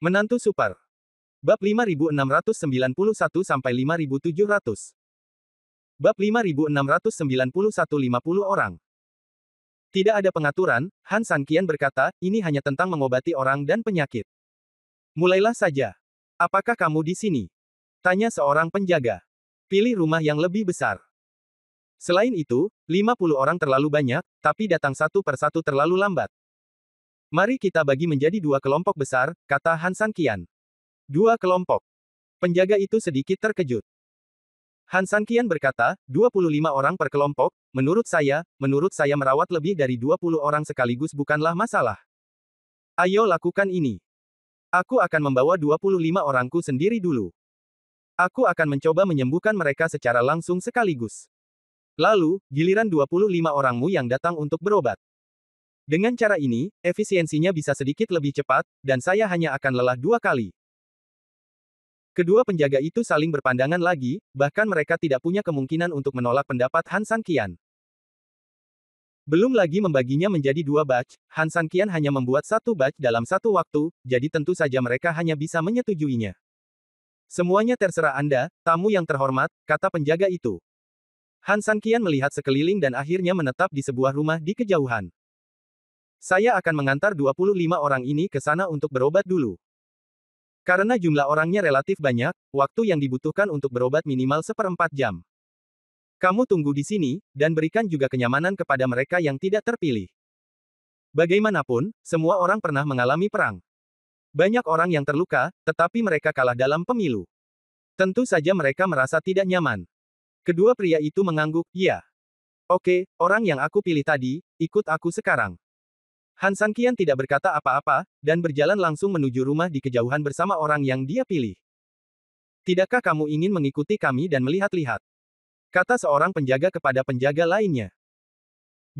Menantu Super. Bab 5691 sampai 5700. Bab 5691 50 orang. Tidak ada pengaturan, Han Sanqian berkata, ini hanya tentang mengobati orang dan penyakit. Mulailah saja. Apakah kamu di sini? Tanya seorang penjaga. Pilih rumah yang lebih besar. Selain itu, 50 orang terlalu banyak, tapi datang satu persatu terlalu lambat. Mari kita bagi menjadi dua kelompok besar, kata Han Sanqian. Dua kelompok. Penjaga itu sedikit terkejut. Han Sanqian berkata, 25 orang per kelompok, menurut saya merawat lebih dari 20 orang sekaligus bukanlah masalah. Ayo lakukan ini. Aku akan membawa 25 orangku sendiri dulu. Aku akan mencoba menyembuhkan mereka secara langsung sekaligus. Lalu, giliran 25 orangmu yang datang untuk berobat. Dengan cara ini, efisiensinya bisa sedikit lebih cepat, dan saya hanya akan lelah 2 kali. Kedua penjaga itu saling berpandangan lagi, bahkan mereka tidak punya kemungkinan untuk menolak pendapat Han Sanqian. Belum lagi membaginya menjadi 2 batch, Han Sanqian hanya membuat 1 batch dalam 1 waktu, jadi tentu saja mereka hanya bisa menyetujuinya. Semuanya terserah Anda, tamu yang terhormat, kata penjaga itu. Han Sanqian melihat sekeliling dan akhirnya menetap di sebuah rumah di kejauhan. Saya akan mengantar 25 orang ini ke sana untuk berobat dulu. Karena jumlah orangnya relatif banyak, waktu yang dibutuhkan untuk berobat minimal 1/4 jam. Kamu tunggu di sini, dan berikan juga kenyamanan kepada mereka yang tidak terpilih. Bagaimanapun, semua orang pernah mengalami perang. Banyak orang yang terluka, tetapi mereka kalah dalam pemilu. Tentu saja mereka merasa tidak nyaman. Kedua pria itu mengangguk, ya. Oke, orang yang aku pilih tadi, ikut aku sekarang. Han Sanqian tidak berkata apa-apa, dan berjalan langsung menuju rumah di kejauhan bersama orang yang dia pilih. Tidakkah kamu ingin mengikuti kami dan melihat-lihat? Kata seorang penjaga kepada penjaga lainnya.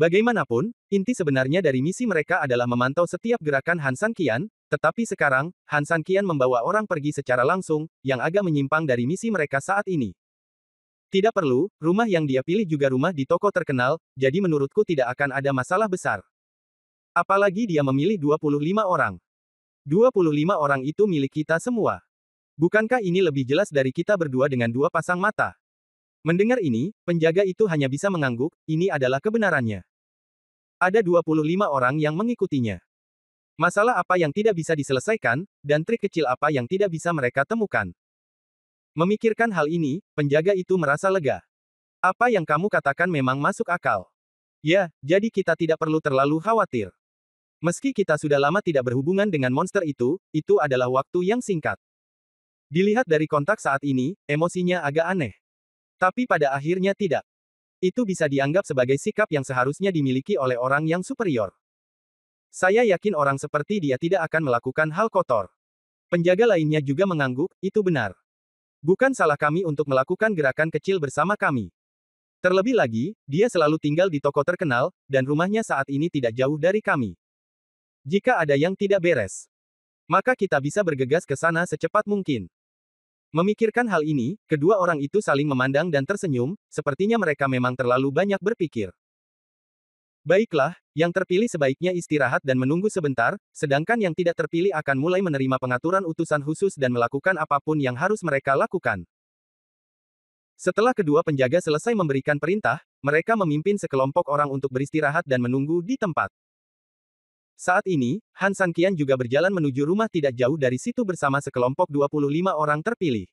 Bagaimanapun, inti sebenarnya dari misi mereka adalah memantau setiap gerakan Han Sanqian, tetapi sekarang, Han Sanqian membawa orang pergi secara langsung, yang agak menyimpang dari misi mereka saat ini. Tidak perlu, rumah yang dia pilih juga rumah di toko terkenal, jadi menurutku tidak akan ada masalah besar. Apalagi dia memilih 25 orang. 25 orang itu milik kita semua. Bukankah ini lebih jelas dari kita berdua dengan 2 pasang mata? Mendengar ini, penjaga itu hanya bisa mengangguk, ini adalah kebenarannya. Ada 25 orang yang mengikutinya. Masalah apa yang tidak bisa diselesaikan, dan trik kecil apa yang tidak bisa mereka temukan. Memikirkan hal ini, penjaga itu merasa lega. Apa yang kamu katakan memang masuk akal. Ya, jadi kita tidak perlu terlalu khawatir. Meski kita sudah lama tidak berhubungan dengan monster itu adalah waktu yang singkat. Dilihat dari kontak saat ini, emosinya agak aneh. Tapi pada akhirnya tidak. Itu bisa dianggap sebagai sikap yang seharusnya dimiliki oleh orang yang superior. Saya yakin orang seperti dia tidak akan melakukan hal kotor. Penjaga lainnya juga mengangguk, itu benar. Bukan salah kami untuk melakukan gerakan kecil bersama kami. Terlebih lagi, dia selalu tinggal di toko terkenal, dan rumahnya saat ini tidak jauh dari kami. Jika ada yang tidak beres, maka kita bisa bergegas ke sana secepat mungkin. Memikirkan hal ini, kedua orang itu saling memandang dan tersenyum, sepertinya mereka memang terlalu banyak berpikir. Baiklah, yang terpilih sebaiknya istirahat dan menunggu sebentar, sedangkan yang tidak terpilih akan mulai menerima pengaturan utusan khusus dan melakukan apapun yang harus mereka lakukan. Setelah kedua penjaga selesai memberikan perintah, mereka memimpin sekelompok orang untuk beristirahat dan menunggu di tempat. Saat ini, Han Sanqian juga berjalan menuju rumah tidak jauh dari situ bersama sekelompok 25 orang terpilih.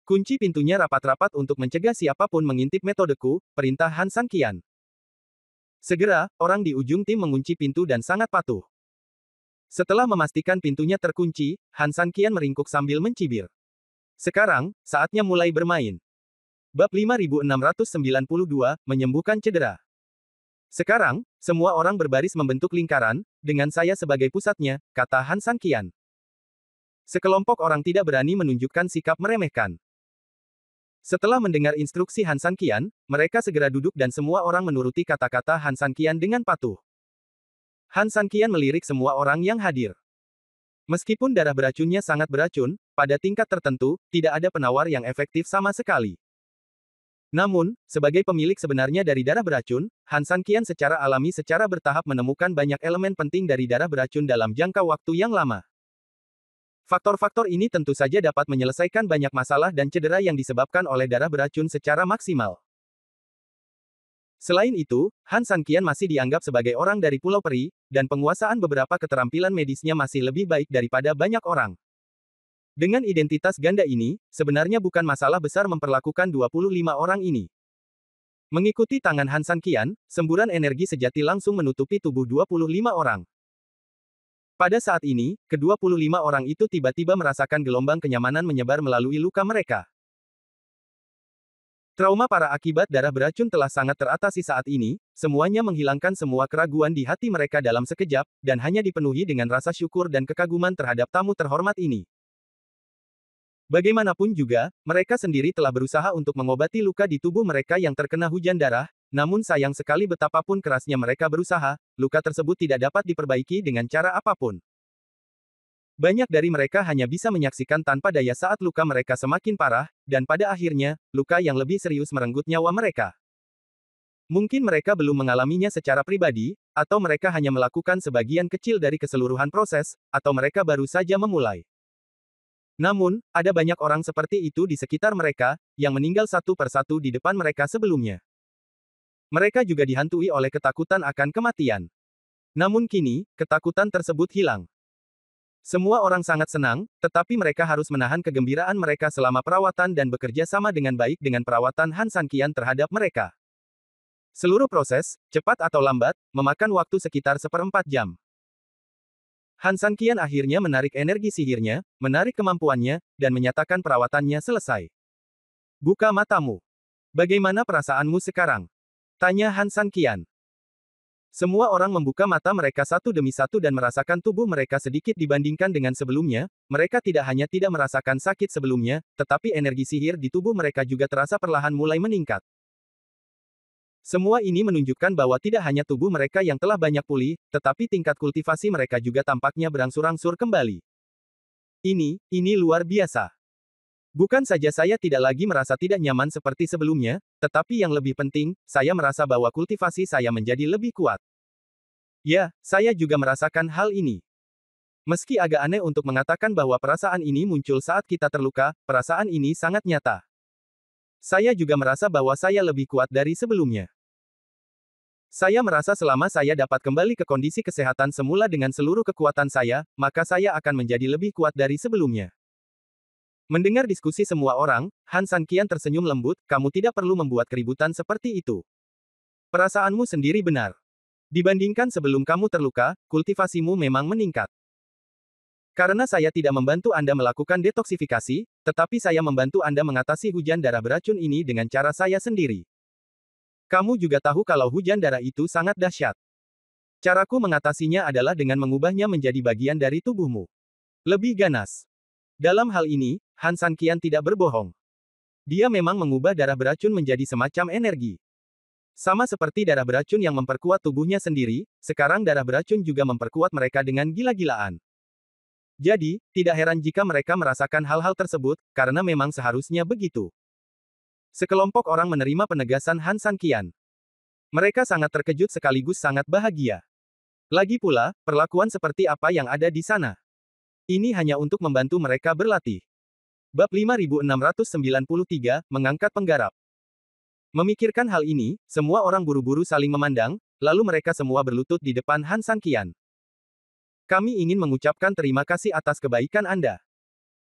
Kunci pintunya rapat-rapat untuk mencegah siapapun mengintip metodeku, perintah Han Sanqian. Segera, orang di ujung tim mengunci pintu dan sangat patuh. Setelah memastikan pintunya terkunci, Han Sanqian meringkuk sambil mencibir. Sekarang, saatnya mulai bermain. Bab 5692, menyembuhkan cedera. Sekarang, semua orang berbaris membentuk lingkaran, dengan saya sebagai pusatnya, kata Han Sanqian. Sekelompok orang tidak berani menunjukkan sikap meremehkan. Setelah mendengar instruksi Han Sanqian, mereka segera duduk dan semua orang menuruti kata-kata Han Sanqian dengan patuh. Han Sanqian melirik semua orang yang hadir. Meskipun darah beracunnya sangat beracun, pada tingkat tertentu, tidak ada penawar yang efektif sama sekali. Namun, sebagai pemilik sebenarnya dari darah beracun, Han Sanqian secara alami secara bertahap menemukan banyak elemen penting dari darah beracun dalam jangka waktu yang lama. Faktor-faktor ini tentu saja dapat menyelesaikan banyak masalah dan cedera yang disebabkan oleh darah beracun secara maksimal. Selain itu, Han Sanqian masih dianggap sebagai orang dari Pulau Peri, dan penguasaan beberapa keterampilan medisnya masih lebih baik daripada banyak orang. Dengan identitas ganda ini, sebenarnya bukan masalah besar memperlakukan 25 orang ini. Mengikuti tangan Han Sanqian, semburan energi sejati langsung menutupi tubuh 25 orang. Pada saat ini, ke-25 orang itu tiba-tiba merasakan gelombang kenyamanan menyebar melalui luka mereka. Trauma parah akibat darah beracun telah sangat teratasi saat ini, semuanya menghilangkan semua keraguan di hati mereka dalam sekejap, dan hanya dipenuhi dengan rasa syukur dan kekaguman terhadap tamu terhormat ini. Bagaimanapun juga, mereka sendiri telah berusaha untuk mengobati luka di tubuh mereka yang terkena hujan darah, namun sayang sekali betapapun kerasnya mereka berusaha, luka tersebut tidak dapat diperbaiki dengan cara apapun. Banyak dari mereka hanya bisa menyaksikan tanpa daya saat luka mereka semakin parah, dan pada akhirnya, luka yang lebih serius merenggut nyawa mereka. Mungkin mereka belum mengalaminya secara pribadi, atau mereka hanya melakukan sebagian kecil dari keseluruhan proses, atau mereka baru saja memulai. Namun, ada banyak orang seperti itu di sekitar mereka, yang meninggal satu persatu di depan mereka sebelumnya. Mereka juga dihantui oleh ketakutan akan kematian. Namun kini, ketakutan tersebut hilang. Semua orang sangat senang, tetapi mereka harus menahan kegembiraan mereka selama perawatan dan bekerja sama dengan baik dengan perawatan Han Sanqian terhadap mereka. Seluruh proses, cepat atau lambat, memakan waktu sekitar 1/4 jam. Han Sanqian akhirnya menarik energi sihirnya, menarik kemampuannya, dan menyatakan perawatannya selesai. Buka matamu. Bagaimana perasaanmu sekarang? Tanya Han Sanqian. Semua orang membuka mata mereka satu demi satu dan merasakan tubuh mereka sedikit dibandingkan dengan sebelumnya, mereka tidak hanya tidak merasakan sakit sebelumnya, tetapi energi sihir di tubuh mereka juga terasa perlahan mulai meningkat. Semua ini menunjukkan bahwa tidak hanya tubuh mereka yang telah banyak pulih, tetapi tingkat kultivasi mereka juga tampaknya berangsur-angsur kembali. Ini luar biasa. Bukan saja saya tidak lagi merasa tidak nyaman seperti sebelumnya, tetapi yang lebih penting, saya merasa bahwa kultivasi saya menjadi lebih kuat. Ya, saya juga merasakan hal ini. Meski agak aneh untuk mengatakan bahwa perasaan ini muncul saat kita terluka, perasaan ini sangat nyata. Saya juga merasa bahwa saya lebih kuat dari sebelumnya. Saya merasa selama saya dapat kembali ke kondisi kesehatan semula dengan seluruh kekuatan saya, maka saya akan menjadi lebih kuat dari sebelumnya. Mendengar diskusi semua orang, Han Sanqian tersenyum lembut, kamu tidak perlu membuat keributan seperti itu. Perasaanmu sendiri benar. Dibandingkan sebelum kamu terluka, kultivasimu memang meningkat. Karena saya tidak membantu Anda melakukan detoksifikasi, tetapi saya membantu Anda mengatasi hujan darah beracun ini dengan cara saya sendiri. Kamu juga tahu kalau hujan darah itu sangat dahsyat. Caraku mengatasinya adalah dengan mengubahnya menjadi bagian dari tubuhmu. Lebih ganas. Dalam hal ini, Han Sanqian tidak berbohong. Dia memang mengubah darah beracun menjadi semacam energi. Sama seperti darah beracun yang memperkuat tubuhnya sendiri, sekarang darah beracun juga memperkuat mereka dengan gila-gilaan. Jadi, tidak heran jika mereka merasakan hal-hal tersebut, karena memang seharusnya begitu. Sekelompok orang menerima penegasan Han Sanqian. Mereka sangat terkejut sekaligus sangat bahagia. Lagi pula, perlakuan seperti apa yang ada di sana? Ini hanya untuk membantu mereka berlatih. Bab 5693, Mengangkat Penggarap. Memikirkan hal ini, semua orang buru-buru saling memandang, lalu mereka semua berlutut di depan Han Sanqian. Kami ingin mengucapkan terima kasih atas kebaikan Anda.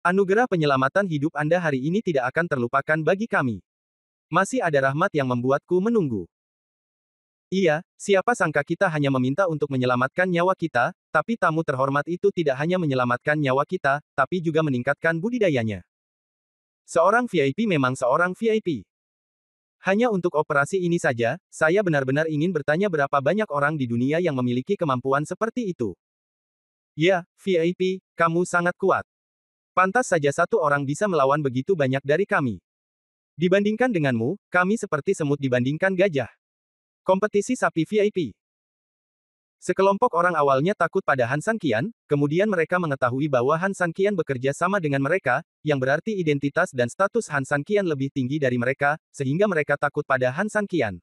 Anugerah penyelamatan hidup Anda hari ini tidak akan terlupakan bagi kami. Masih ada rahmat yang membuatku menunggu. Iya, siapa sangka kita hanya meminta untuk menyelamatkan nyawa kita, tapi tamu terhormat itu tidak hanya menyelamatkan nyawa kita, tapi juga meningkatkan budidayanya. Seorang VIP memang seorang VIP. Hanya untuk operasi ini saja, saya benar-benar ingin bertanya berapa banyak orang di dunia yang memiliki kemampuan seperti itu. Ya, VIP, kamu sangat kuat. Pantas saja satu orang bisa melawan begitu banyak dari kami. Dibandingkan denganmu, kami seperti semut dibandingkan gajah. Kompetisi sapi VIP. Sekelompok orang awalnya takut pada Han Sanqian, kemudian mereka mengetahui bahwa Han Sanqian bekerja sama dengan mereka, yang berarti identitas dan status Han Sanqian lebih tinggi dari mereka, sehingga mereka takut pada Han Sanqian.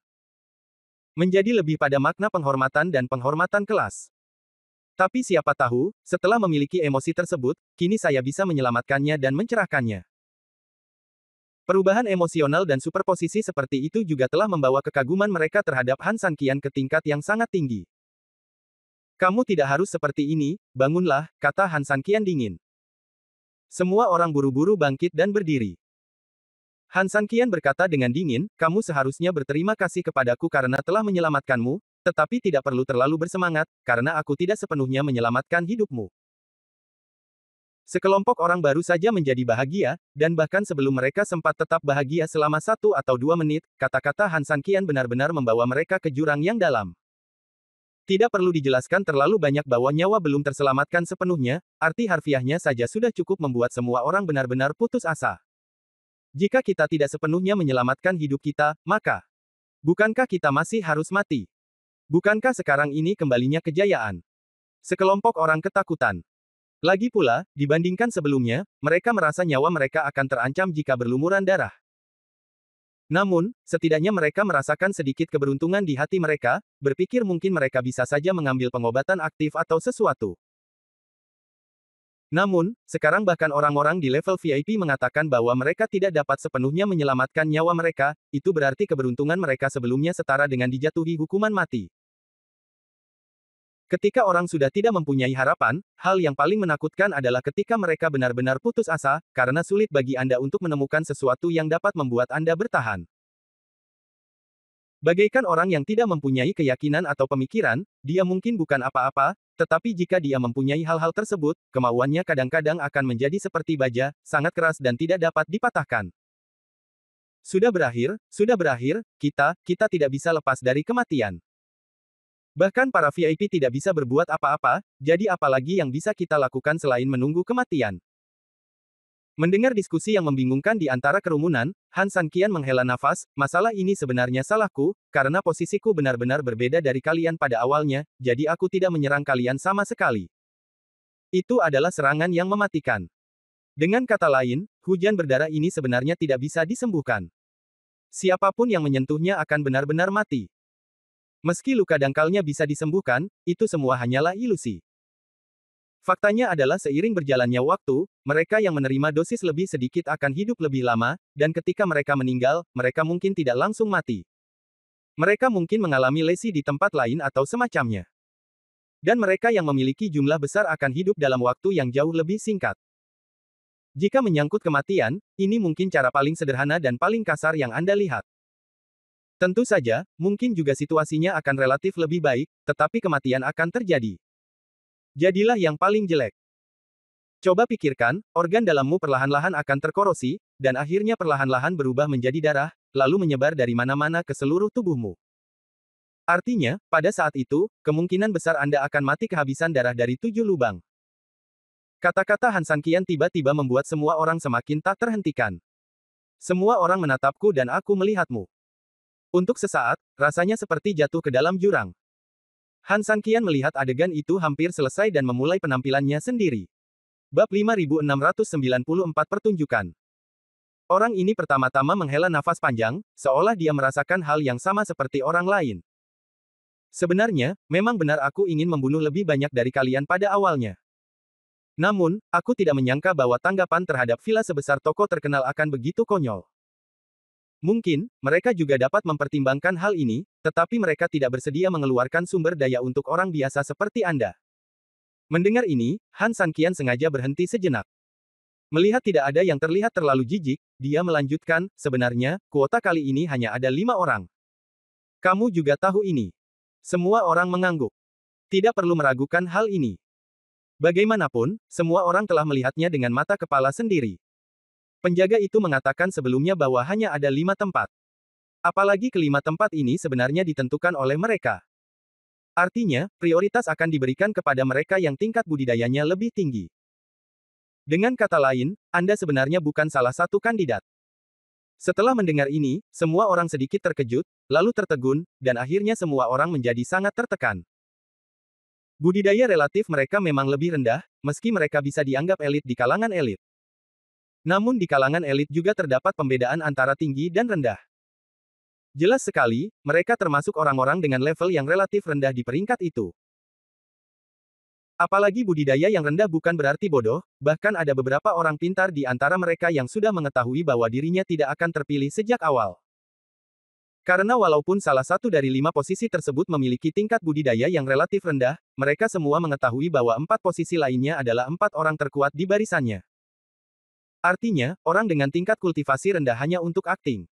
Menjadi lebih pada makna penghormatan dan penghormatan kelas. Tapi siapa tahu, setelah memiliki emosi tersebut, kini saya bisa menyelamatkannya dan mencerahkannya. Perubahan emosional dan superposisi seperti itu juga telah membawa kekaguman mereka terhadap Han Sanqian ke tingkat yang sangat tinggi. Kamu tidak harus seperti ini, bangunlah, kata Han Sanqian dingin. Semua orang buru-buru bangkit dan berdiri. Han Sanqian berkata dengan dingin, kamu seharusnya berterima kasih kepadaku karena telah menyelamatkanmu, tetapi tidak perlu terlalu bersemangat, karena aku tidak sepenuhnya menyelamatkan hidupmu. Sekelompok orang baru saja menjadi bahagia, dan bahkan sebelum mereka sempat tetap bahagia selama 1 atau 2 menit, kata-kata Han Sanqian benar-benar membawa mereka ke jurang yang dalam. Tidak perlu dijelaskan terlalu banyak bahwa nyawa belum terselamatkan sepenuhnya, arti harfiahnya saja sudah cukup membuat semua orang benar-benar putus asa. Jika kita tidak sepenuhnya menyelamatkan hidup kita, maka bukankah kita masih harus mati? Bukankah sekarang ini kembalinya kejayaan? Sekelompok orang ketakutan. Lagi pula, dibandingkan sebelumnya, mereka merasa nyawa mereka akan terancam jika berlumuran darah. Namun, setidaknya mereka merasakan sedikit keberuntungan di hati mereka, berpikir mungkin mereka bisa saja mengambil pengobatan aktif atau sesuatu. Namun, sekarang bahkan orang-orang di level VIP mengatakan bahwa mereka tidak dapat sepenuhnya menyelamatkan nyawa mereka, itu berarti keberuntungan mereka sebelumnya setara dengan dijatuhi hukuman mati. Ketika orang sudah tidak mempunyai harapan, hal yang paling menakutkan adalah ketika mereka benar-benar putus asa, karena sulit bagi Anda untuk menemukan sesuatu yang dapat membuat Anda bertahan. Bagaikan orang yang tidak mempunyai keyakinan atau pemikiran, dia mungkin bukan apa-apa, tetapi jika dia mempunyai hal-hal tersebut, kemauannya kadang-kadang akan menjadi seperti baja, sangat keras dan tidak dapat dipatahkan. Sudah berakhir, kita tidak bisa lepas dari kematian. Bahkan para VIP tidak bisa berbuat apa-apa, jadi apalagi yang bisa kita lakukan selain menunggu kematian. Mendengar diskusi yang membingungkan di antara kerumunan, Han Sanqian menghela nafas, masalah ini sebenarnya salahku, karena posisiku benar-benar berbeda dari kalian pada awalnya, jadi aku tidak menyerang kalian sama sekali. Itu adalah serangan yang mematikan. Dengan kata lain, hujan berdarah ini sebenarnya tidak bisa disembuhkan. Siapapun yang menyentuhnya akan benar-benar mati. Meski luka dangkalnya bisa disembuhkan, itu semua hanyalah ilusi. Faktanya adalah seiring berjalannya waktu, mereka yang menerima dosis lebih sedikit akan hidup lebih lama, dan ketika mereka meninggal, mereka mungkin tidak langsung mati. Mereka mungkin mengalami lesi di tempat lain atau semacamnya. Dan mereka yang memiliki jumlah besar akan hidup dalam waktu yang jauh lebih singkat. Jika menyangkut kematian, ini mungkin cara paling sederhana dan paling kasar yang Anda lihat. Tentu saja, mungkin juga situasinya akan relatif lebih baik, tetapi kematian akan terjadi. Jadilah yang paling jelek. Coba pikirkan, organ dalammu perlahan-lahan akan terkorosi, dan akhirnya perlahan-lahan berubah menjadi darah, lalu menyebar dari mana-mana ke seluruh tubuhmu. Artinya, pada saat itu, kemungkinan besar Anda akan mati kehabisan darah dari 7 lubang. Kata-kata Han Sanqian tiba-tiba membuat semua orang semakin tak terhentikan. Semua orang menatapku dan aku melihatmu. Untuk sesaat, rasanya seperti jatuh ke dalam jurang. Han Sanqian melihat adegan itu hampir selesai dan memulai penampilannya sendiri. Bab 5694 Pertunjukan. Orang ini pertama-tama menghela nafas panjang, seolah dia merasakan hal yang sama seperti orang lain. Sebenarnya, memang benar aku ingin membunuh lebih banyak dari kalian pada awalnya. Namun, aku tidak menyangka bahwa tanggapan terhadap villa sebesar toko terkenal akan begitu konyol. Mungkin, mereka juga dapat mempertimbangkan hal ini, tetapi mereka tidak bersedia mengeluarkan sumber daya untuk orang biasa seperti Anda. Mendengar ini, Han Sanqian sengaja berhenti sejenak. Melihat tidak ada yang terlihat terlalu jijik, dia melanjutkan, sebenarnya, kuota kali ini hanya ada 5 orang. Kamu juga tahu ini. Semua orang mengangguk. Tidak perlu meragukan hal ini. Bagaimanapun, semua orang telah melihatnya dengan mata kepala sendiri. Penjaga itu mengatakan sebelumnya bahwa hanya ada 5 tempat. Apalagi kelima tempat ini sebenarnya ditentukan oleh mereka. Artinya, prioritas akan diberikan kepada mereka yang tingkat budidayanya lebih tinggi. Dengan kata lain, Anda sebenarnya bukan salah satu kandidat. Setelah mendengar ini, semua orang sedikit terkejut, lalu tertegun, dan akhirnya semua orang menjadi sangat tertekan. Budidaya relatif mereka memang lebih rendah, meski mereka bisa dianggap elit di kalangan elit. Namun di kalangan elit juga terdapat pembedaan antara tinggi dan rendah. Jelas sekali, mereka termasuk orang-orang dengan level yang relatif rendah di peringkat itu. Apalagi budidaya yang rendah bukan berarti bodoh, bahkan ada beberapa orang pintar di antara mereka yang sudah mengetahui bahwa dirinya tidak akan terpilih sejak awal. Karena walaupun salah satu dari 5 posisi tersebut memiliki tingkat budidaya yang relatif rendah, mereka semua mengetahui bahwa 4 posisi lainnya adalah 4 orang terkuat di barisannya. Artinya, orang dengan tingkat kultivasi rendah hanya untuk akting.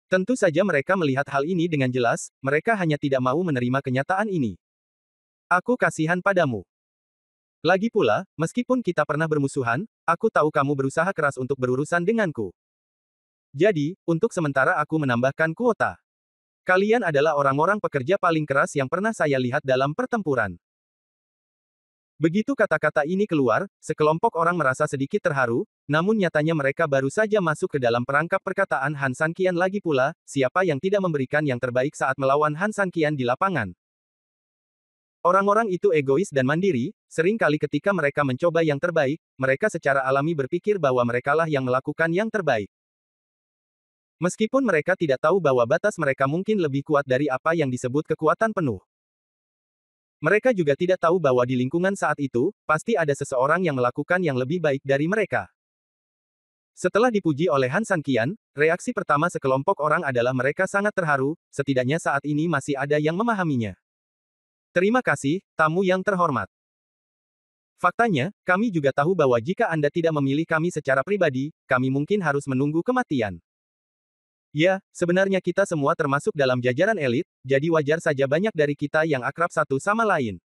Tentu saja mereka melihat hal ini dengan jelas, mereka hanya tidak mau menerima kenyataan ini. Aku kasihan padamu. Lagi pula, meskipun kita pernah bermusuhan, aku tahu kamu berusaha keras untuk berurusan denganku. Jadi, untuk sementara aku menambahkan kuota. Kalian adalah orang-orang pekerja paling keras yang pernah saya lihat dalam pertempuran. Begitu kata-kata ini keluar, sekelompok orang merasa sedikit terharu, namun nyatanya mereka baru saja masuk ke dalam perangkap perkataan Han Sanqian lagi pula, siapa yang tidak memberikan yang terbaik saat melawan Han Sanqian di lapangan. Orang-orang itu egois dan mandiri, sering kali ketika mereka mencoba yang terbaik, mereka secara alami berpikir bahwa merekalah yang melakukan yang terbaik. Meskipun mereka tidak tahu bahwa batas mereka mungkin lebih kuat dari apa yang disebut kekuatan penuh. Mereka juga tidak tahu bahwa di lingkungan saat itu, pasti ada seseorang yang melakukan yang lebih baik dari mereka. Setelah dipuji oleh Han Sanqian, reaksi pertama sekelompok orang adalah mereka sangat terharu, setidaknya saat ini masih ada yang memahaminya. Terima kasih, tamu yang terhormat. Faktanya, kami juga tahu bahwa jika Anda tidak memilih kami secara pribadi, kami mungkin harus menunggu kematian. Ya, sebenarnya kita semua termasuk dalam jajaran elit, jadi wajar saja banyak dari kita yang akrab satu sama lain.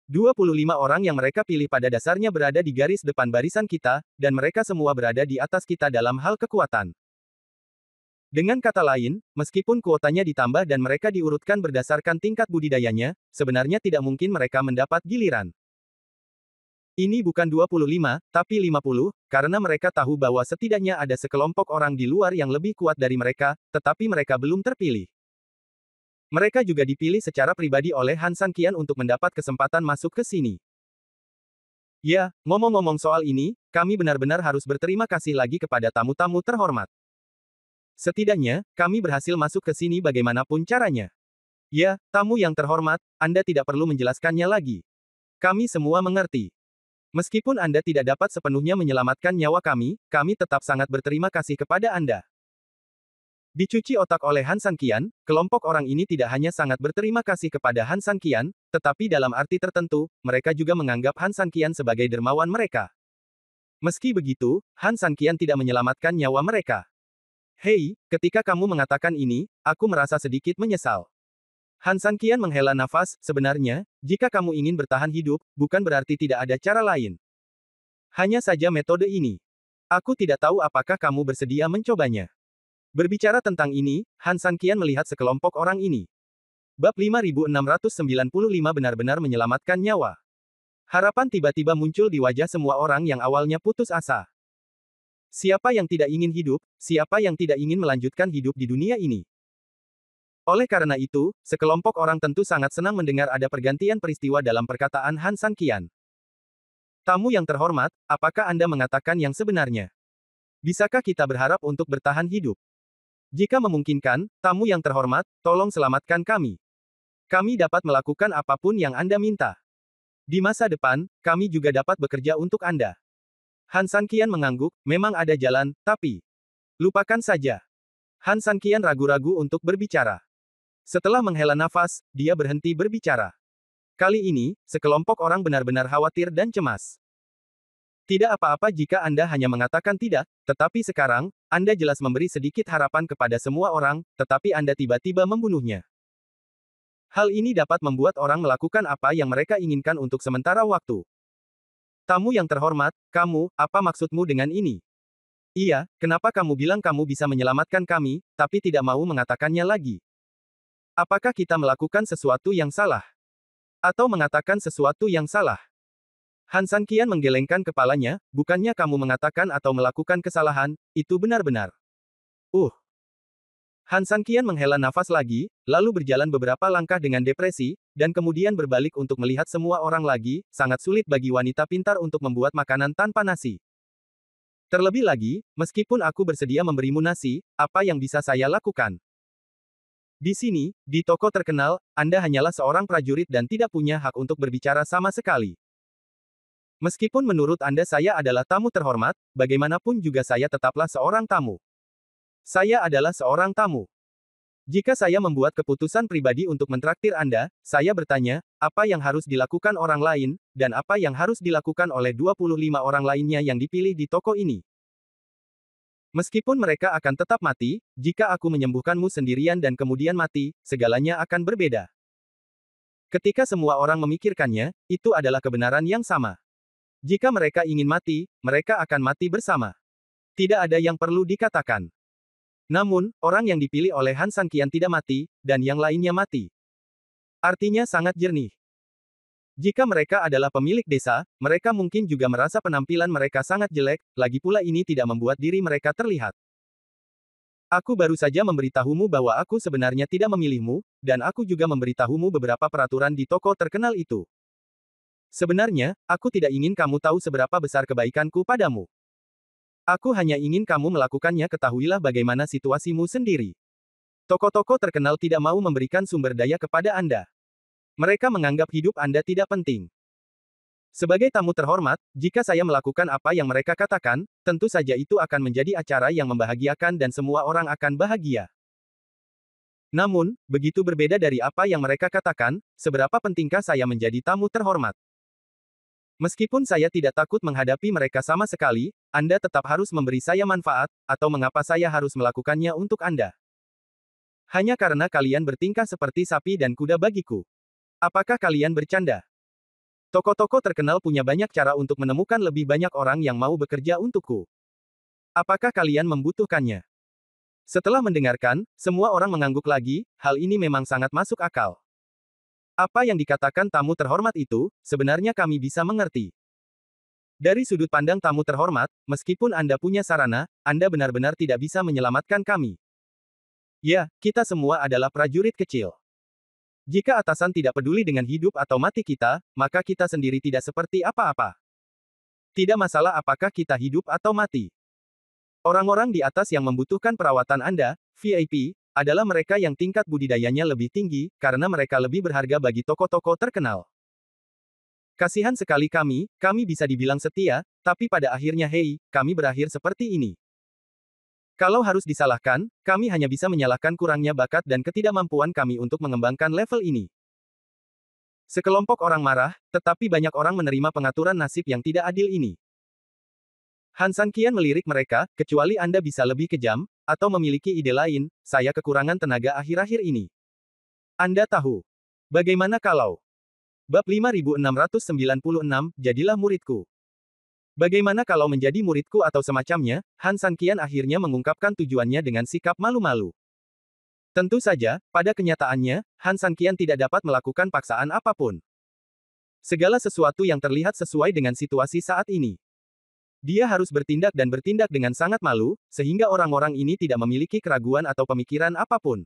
25 orang yang mereka pilih pada dasarnya berada di garis depan barisan kita, dan mereka semua berada di atas kita dalam hal kekuatan. Dengan kata lain, meskipun kuotanya ditambah dan mereka diurutkan berdasarkan tingkat budidayanya, sebenarnya tidak mungkin mereka mendapat giliran. Ini bukan 25, tapi 50, karena mereka tahu bahwa setidaknya ada sekelompok orang di luar yang lebih kuat dari mereka, tetapi mereka belum terpilih. Mereka juga dipilih secara pribadi oleh Han Sanqian untuk mendapat kesempatan masuk ke sini. Ya, ngomong-ngomong soal ini, kami benar-benar harus berterima kasih lagi kepada tamu-tamu terhormat. Setidaknya, kami berhasil masuk ke sini bagaimanapun caranya. Ya, tamu yang terhormat, Anda tidak perlu menjelaskannya lagi. Kami semua mengerti. Meskipun Anda tidak dapat sepenuhnya menyelamatkan nyawa kami tetap sangat berterima kasih kepada Anda. Dicuci otak oleh Han Sanqian, kelompok orang ini tidak hanya sangat berterima kasih kepada Han Sanqian, tetapi dalam arti tertentu, mereka juga menganggap Han Sanqian sebagai dermawan mereka. Meski begitu, Han Sanqian tidak menyelamatkan nyawa mereka. Hei, ketika kamu mengatakan ini, aku merasa sedikit menyesal. Han Sanqian menghela nafas, sebenarnya, jika kamu ingin bertahan hidup, bukan berarti tidak ada cara lain. Hanya saja metode ini. Aku tidak tahu apakah kamu bersedia mencobanya. Berbicara tentang ini, Han Sanqian melihat sekelompok orang ini. Bab 5695 benar-benar menyelamatkan nyawa. Harapan tiba-tiba muncul di wajah semua orang yang awalnya putus asa. Siapa yang tidak ingin hidup, siapa yang tidak ingin melanjutkan hidup di dunia ini? Oleh karena itu, sekelompok orang tentu sangat senang mendengar ada pergantian peristiwa dalam perkataan Han Sanqian. Tamu yang terhormat, apakah Anda mengatakan yang sebenarnya? Bisakah kita berharap untuk bertahan hidup? Jika memungkinkan, tamu yang terhormat, tolong selamatkan kami. Kami dapat melakukan apapun yang Anda minta. Di masa depan, kami juga dapat bekerja untuk Anda. Han Sanqian mengangguk, memang ada jalan, tapi... lupakan saja. Han Sanqian ragu-ragu untuk berbicara. Setelah menghela nafas, dia berhenti berbicara. Kali ini, sekelompok orang benar-benar khawatir dan cemas. Tidak apa-apa jika Anda hanya mengatakan tidak, tetapi sekarang, Anda jelas memberi sedikit harapan kepada semua orang, tetapi Anda tiba-tiba membunuhnya. Hal ini dapat membuat orang melakukan apa yang mereka inginkan untuk sementara waktu. Tamu yang terhormat, kamu, apa maksudmu dengan ini? Iya, kenapa kamu bilang kamu bisa menyelamatkan kami, tapi tidak mau mengatakannya lagi? Apakah kita melakukan sesuatu yang salah? Atau mengatakan sesuatu yang salah? Han Sanqian menggelengkan kepalanya, bukannya kamu mengatakan atau melakukan kesalahan, itu benar-benar. Han Sanqian menghela nafas lagi, lalu berjalan beberapa langkah dengan depresi, dan kemudian berbalik untuk melihat semua orang lagi, sangat sulit bagi wanita pintar untuk membuat makanan tanpa nasi. Terlebih lagi, meskipun aku bersedia memberimu nasi, apa yang bisa saya lakukan? Di sini, di toko terkenal, Anda hanyalah seorang prajurit dan tidak punya hak untuk berbicara sama sekali. Meskipun menurut Anda saya adalah tamu terhormat, bagaimanapun juga saya tetaplah seorang tamu. Saya adalah seorang tamu. Jika saya membuat keputusan pribadi untuk mentraktir Anda, saya bertanya, apa yang harus dilakukan orang lain, dan apa yang harus dilakukan oleh 25 orang lainnya yang dipilih di toko ini. Meskipun mereka akan tetap mati, jika aku menyembuhkanmu sendirian dan kemudian mati, segalanya akan berbeda. Ketika semua orang memikirkannya, itu adalah kebenaran yang sama. Jika mereka ingin mati, mereka akan mati bersama. Tidak ada yang perlu dikatakan. Namun, orang yang dipilih oleh Han Sanqian tidak mati, dan yang lainnya mati. Artinya sangat jernih. Jika mereka adalah pemilik desa, mereka mungkin juga merasa penampilan mereka sangat jelek, lagi pula ini tidak membuat diri mereka terlihat. Aku baru saja memberitahumu bahwa aku sebenarnya tidak memilihmu, dan aku juga memberitahumu beberapa peraturan di toko terkenal itu. Sebenarnya, aku tidak ingin kamu tahu seberapa besar kebaikanku padamu. Aku hanya ingin kamu melakukannya, ketahuilah bagaimana situasimu sendiri. Toko-toko terkenal tidak mau memberikan sumber daya kepada Anda. Mereka menganggap hidup Anda tidak penting. Sebagai tamu terhormat, jika saya melakukan apa yang mereka katakan, tentu saja itu akan menjadi acara yang membahagiakan dan semua orang akan bahagia. Namun, begitu berbeda dari apa yang mereka katakan, seberapa pentingkah saya menjadi tamu terhormat? Meskipun saya tidak takut menghadapi mereka sama sekali, Anda tetap harus memberi saya manfaat, atau mengapa saya harus melakukannya untuk Anda? Hanya karena kalian bertingkah seperti sapi dan kuda bagiku. Apakah kalian bercanda? Toko-toko terkenal punya banyak cara untuk menemukan lebih banyak orang yang mau bekerja untukku. Apakah kalian membutuhkannya? Setelah mendengarkan, semua orang mengangguk lagi, hal ini memang sangat masuk akal. Apa yang dikatakan tamu terhormat itu, sebenarnya kami bisa mengerti. Dari sudut pandang tamu terhormat, meskipun Anda punya sarana, Anda benar-benar tidak bisa menyelamatkan kami. Ya, kita semua adalah prajurit kecil. Jika atasan tidak peduli dengan hidup atau mati kita, maka kita sendiri tidak seperti apa-apa. Tidak masalah apakah kita hidup atau mati. Orang-orang di atas yang membutuhkan perawatan Anda, VIP, adalah mereka yang tingkat budidayanya lebih tinggi, karena mereka lebih berharga bagi toko-toko terkenal. Kasihan sekali kami bisa dibilang setia, tapi pada akhirnya kami berakhir seperti ini. Kalau harus disalahkan, kami hanya bisa menyalahkan kurangnya bakat dan ketidakmampuan kami untuk mengembangkan level ini. Sekelompok orang marah, tetapi banyak orang menerima pengaturan nasib yang tidak adil ini. Han Sanqian melirik mereka, kecuali Anda bisa lebih kejam, atau memiliki ide lain, saya kekurangan tenaga akhir-akhir ini. Anda tahu. Bagaimana kalau? Bab 5696, jadilah muridku. Bagaimana kalau menjadi muridku atau semacamnya, Han Sanqian akhirnya mengungkapkan tujuannya dengan sikap malu-malu. Tentu saja, pada kenyataannya, Han Sanqian tidak dapat melakukan paksaan apapun. Segala sesuatu yang terlihat sesuai dengan situasi saat ini. Dia harus bertindak dan bertindak dengan sangat malu, sehingga orang-orang ini tidak memiliki keraguan atau pemikiran apapun.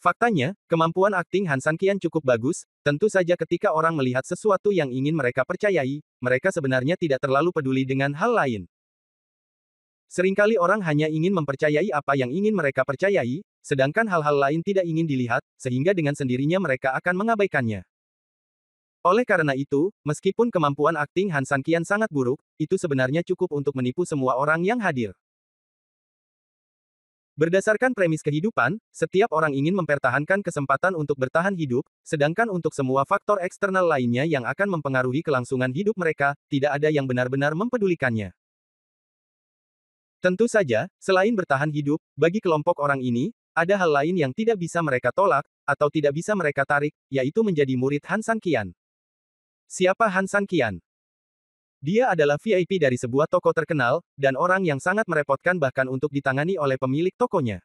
Faktanya, kemampuan akting Han Sanqian cukup bagus, tentu saja ketika orang melihat sesuatu yang ingin mereka percayai, mereka sebenarnya tidak terlalu peduli dengan hal lain. Seringkali orang hanya ingin mempercayai apa yang ingin mereka percayai, sedangkan hal-hal lain tidak ingin dilihat, sehingga dengan sendirinya mereka akan mengabaikannya. Oleh karena itu, meskipun kemampuan akting Han Sanqian sangat buruk, itu sebenarnya cukup untuk menipu semua orang yang hadir. Berdasarkan premis kehidupan, setiap orang ingin mempertahankan kesempatan untuk bertahan hidup, sedangkan untuk semua faktor eksternal lainnya yang akan mempengaruhi kelangsungan hidup mereka, tidak ada yang benar-benar mempedulikannya. Tentu saja, selain bertahan hidup, bagi kelompok orang ini, ada hal lain yang tidak bisa mereka tolak, atau tidak bisa mereka tarik, yaitu menjadi murid Han Sanqian. Siapa Han Sanqian? Dia adalah VIP dari sebuah toko terkenal, dan orang yang sangat merepotkan bahkan untuk ditangani oleh pemilik tokonya.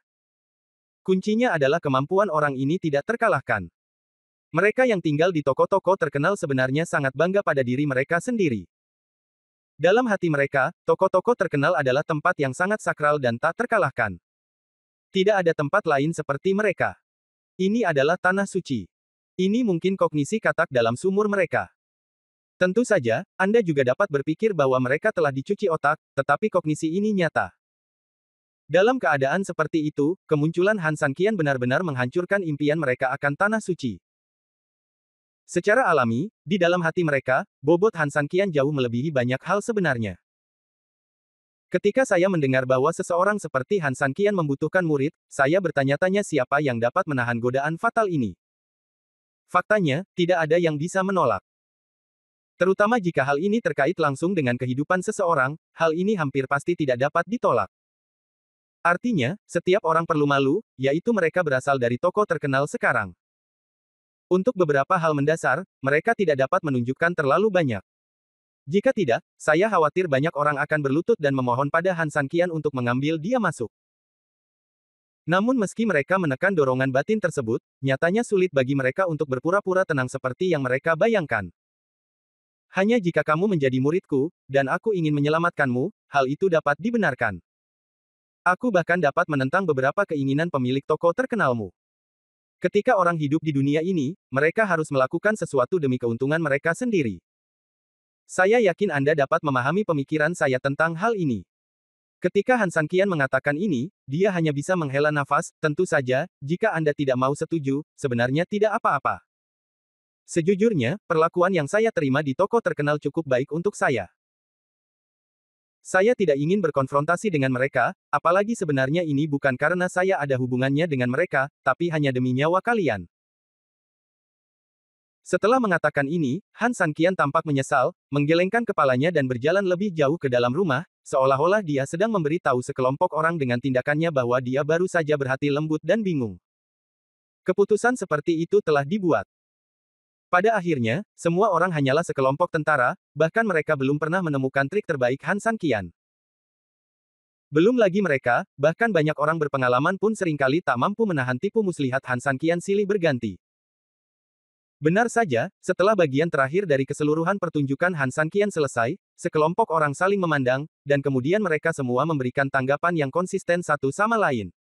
Kuncinya adalah kemampuan orang ini tidak terkalahkan. Mereka yang tinggal di toko-toko terkenal sebenarnya sangat bangga pada diri mereka sendiri. Dalam hati mereka, toko-toko terkenal adalah tempat yang sangat sakral dan tak terkalahkan. Tidak ada tempat lain seperti mereka. Ini adalah tanah suci. Ini mungkin kognisi katak dalam sumur mereka. Tentu saja, Anda juga dapat berpikir bahwa mereka telah dicuci otak, tetapi kognisi ini nyata. Dalam keadaan seperti itu, kemunculan Han Sanqian benar-benar menghancurkan impian mereka akan Tanah Suci. Secara alami, di dalam hati mereka, bobot Han Sanqian jauh melebihi banyak hal sebenarnya. Ketika saya mendengar bahwa seseorang seperti Han Sanqian membutuhkan murid, saya bertanya-tanya siapa yang dapat menahan godaan fatal ini. Faktanya, tidak ada yang bisa menolak. Terutama jika hal ini terkait langsung dengan kehidupan seseorang, hal ini hampir pasti tidak dapat ditolak. Artinya, setiap orang perlu malu, yaitu mereka berasal dari tokoh terkenal sekarang. Untuk beberapa hal mendasar, mereka tidak dapat menunjukkan terlalu banyak. Jika tidak, saya khawatir banyak orang akan berlutut dan memohon pada Han Sanqian untuk mengambil dia masuk. Namun meski mereka menekan dorongan batin tersebut, nyatanya sulit bagi mereka untuk berpura-pura tenang seperti yang mereka bayangkan. Hanya jika kamu menjadi muridku, dan aku ingin menyelamatkanmu, hal itu dapat dibenarkan. Aku bahkan dapat menentang beberapa keinginan pemilik toko terkenalmu. Ketika orang hidup di dunia ini, mereka harus melakukan sesuatu demi keuntungan mereka sendiri. Saya yakin Anda dapat memahami pemikiran saya tentang hal ini. Ketika Han Sanqian mengatakan ini, dia hanya bisa menghela nafas, tentu saja, jika Anda tidak mau setuju, sebenarnya tidak apa-apa. Sejujurnya, perlakuan yang saya terima di toko terkenal cukup baik untuk saya. Saya tidak ingin berkonfrontasi dengan mereka, apalagi sebenarnya ini bukan karena saya ada hubungannya dengan mereka, tapi hanya demi nyawa kalian. Setelah mengatakan ini, Han Sanqian tampak menyesal, menggelengkan kepalanya dan berjalan lebih jauh ke dalam rumah, seolah-olah dia sedang memberi tahu sekelompok orang dengan tindakannya bahwa dia baru saja berhati lembut dan bingung. Keputusan seperti itu telah dibuat. Pada akhirnya, semua orang hanyalah sekelompok tentara, bahkan mereka belum pernah menemukan trik terbaik Han Sanqian. Belum lagi mereka, bahkan banyak orang berpengalaman pun seringkali tak mampu menahan tipu muslihat Han Sanqian silih berganti. Benar saja, setelah bagian terakhir dari keseluruhan pertunjukan Han Sanqian selesai, sekelompok orang saling memandang, dan kemudian mereka semua memberikan tanggapan yang konsisten satu sama lain.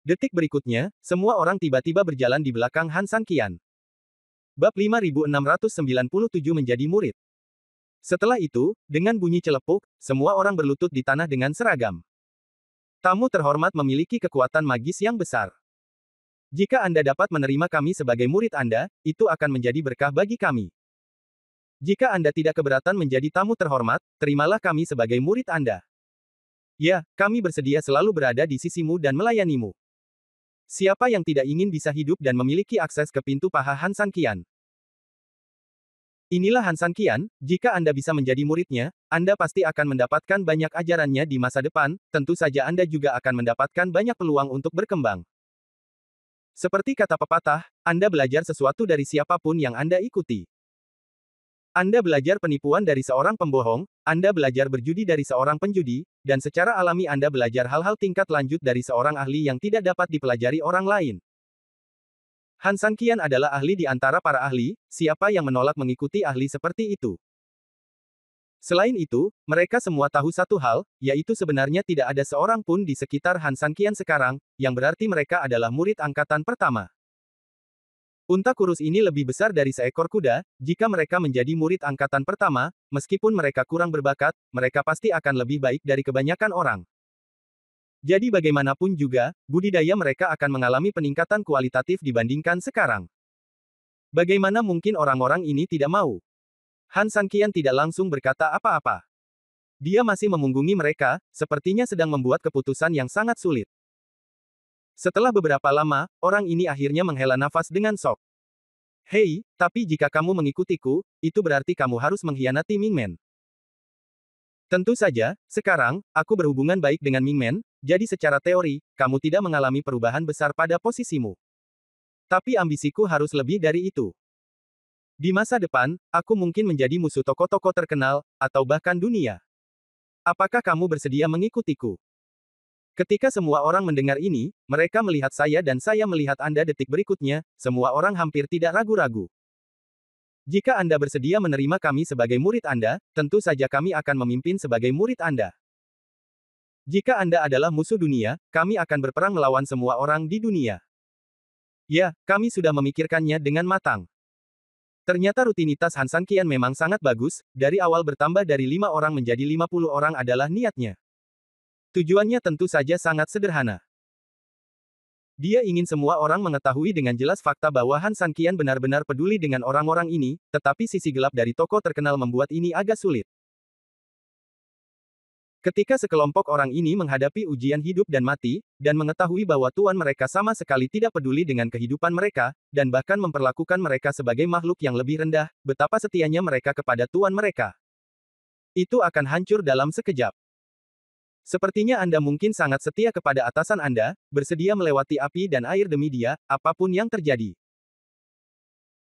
Detik berikutnya, semua orang tiba-tiba berjalan di belakang Han Sanqian. Bab 5697 menjadi murid. Setelah itu, dengan bunyi celepuk, semua orang berlutut di tanah dengan seragam. Tamu terhormat memiliki kekuatan magis yang besar. Jika Anda dapat menerima kami sebagai murid Anda, itu akan menjadi berkah bagi kami. Jika Anda tidak keberatan menjadi tamu terhormat, terimalah kami sebagai murid Anda. Ya, kami bersedia selalu berada di sisimu dan melayanimu. Siapa yang tidak ingin bisa hidup dan memiliki akses ke pintu paha Han Sanqian? Inilah Han Sanqian, jika Anda bisa menjadi muridnya, Anda pasti akan mendapatkan banyak ajarannya di masa depan, tentu saja Anda juga akan mendapatkan banyak peluang untuk berkembang. Seperti kata pepatah, Anda belajar sesuatu dari siapapun yang Anda ikuti. Anda belajar penipuan dari seorang pembohong, Anda belajar berjudi dari seorang penjudi, dan secara alami Anda belajar hal-hal tingkat lanjut dari seorang ahli yang tidak dapat dipelajari orang lain. Han Sanqian adalah ahli di antara para ahli, siapa yang menolak mengikuti ahli seperti itu? Selain itu, mereka semua tahu satu hal, yaitu sebenarnya tidak ada seorang pun di sekitar Han Sanqian sekarang, yang berarti mereka adalah murid angkatan pertama. Unta kurus ini lebih besar dari seekor kuda, jika mereka menjadi murid angkatan pertama, meskipun mereka kurang berbakat, mereka pasti akan lebih baik dari kebanyakan orang. Jadi bagaimanapun juga, budidaya mereka akan mengalami peningkatan kualitatif dibandingkan sekarang. Bagaimana mungkin orang-orang ini tidak mau? Han Sanqian tidak langsung berkata apa-apa. Dia masih memunggungi mereka, sepertinya sedang membuat keputusan yang sangat sulit. Setelah beberapa lama, orang ini akhirnya menghela nafas dengan sok. Hei, tapi jika kamu mengikutiku, itu berarti kamu harus mengkhianati Mingmen. Tentu saja, sekarang, aku berhubungan baik dengan Mingmen, jadi secara teori, kamu tidak mengalami perubahan besar pada posisimu. Tapi ambisiku harus lebih dari itu. Di masa depan, aku mungkin menjadi musuh tokoh-tokoh terkenal, atau bahkan dunia. Apakah kamu bersedia mengikutiku? Ketika semua orang mendengar ini, mereka melihat saya dan saya melihat Anda detik berikutnya, semua orang hampir tidak ragu-ragu. Jika Anda bersedia menerima kami sebagai murid Anda, tentu saja kami akan memimpin sebagai murid Anda. Jika Anda adalah musuh dunia, kami akan berperang melawan semua orang di dunia. Ya, kami sudah memikirkannya dengan matang. Ternyata rutinitas Han Sanqian memang sangat bagus, dari awal bertambah dari 5 orang menjadi 50 orang adalah niatnya. Tujuannya tentu saja sangat sederhana. Dia ingin semua orang mengetahui dengan jelas fakta bahwa Han Sanqian benar-benar peduli dengan orang-orang ini, tetapi sisi gelap dari tokoh terkenal membuat ini agak sulit. Ketika sekelompok orang ini menghadapi ujian hidup dan mati, dan mengetahui bahwa Tuan mereka sama sekali tidak peduli dengan kehidupan mereka, dan bahkan memperlakukan mereka sebagai makhluk yang lebih rendah, betapa setianya mereka kepada Tuan mereka. Itu akan hancur dalam sekejap. Sepertinya Anda mungkin sangat setia kepada atasan Anda, bersedia melewati api dan air demi dia, apapun yang terjadi.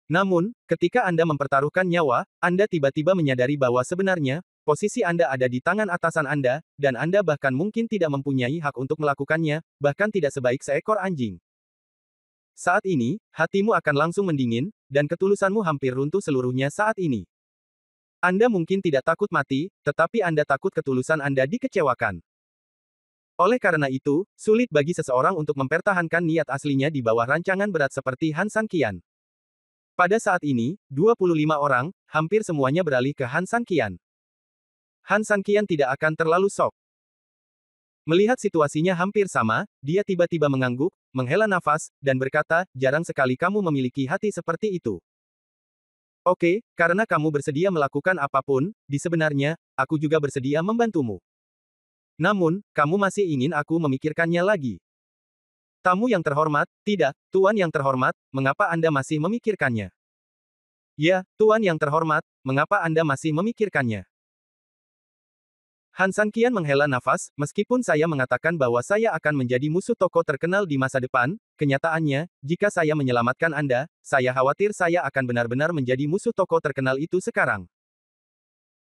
Namun, ketika Anda mempertaruhkan nyawa, Anda tiba-tiba menyadari bahwa sebenarnya, posisi Anda ada di tangan atasan Anda, dan Anda bahkan mungkin tidak mempunyai hak untuk melakukannya, bahkan tidak sebaik seekor anjing. Saat ini, hatimu akan langsung mendingin, dan ketulusanmu hampir runtuh seluruhnya saat ini. Anda mungkin tidak takut mati, tetapi Anda takut ketulusan Anda dikecewakan. Oleh karena itu, sulit bagi seseorang untuk mempertahankan niat aslinya di bawah rancangan berat seperti Han Sanqian. Pada saat ini, 25 orang, hampir semuanya beralih ke Han Sanqian. Han Sanqian tidak akan terlalu shock. Melihat situasinya hampir sama, dia tiba-tiba mengangguk, menghela nafas, dan berkata, jarang sekali kamu memiliki hati seperti itu. Oke, karena kamu bersedia melakukan apapun, sebenarnya, aku juga bersedia membantumu. Namun, kamu masih ingin aku memikirkannya lagi. Tamu yang terhormat, tidak, Tuan yang terhormat, mengapa Anda masih memikirkannya? Ya, Tuan yang terhormat, mengapa Anda masih memikirkannya? Han Sanqian menghela nafas, meskipun saya mengatakan bahwa saya akan menjadi musuh tokoh terkenal di masa depan, kenyataannya, jika saya menyelamatkan Anda, saya khawatir saya akan benar-benar menjadi musuh tokoh terkenal itu sekarang.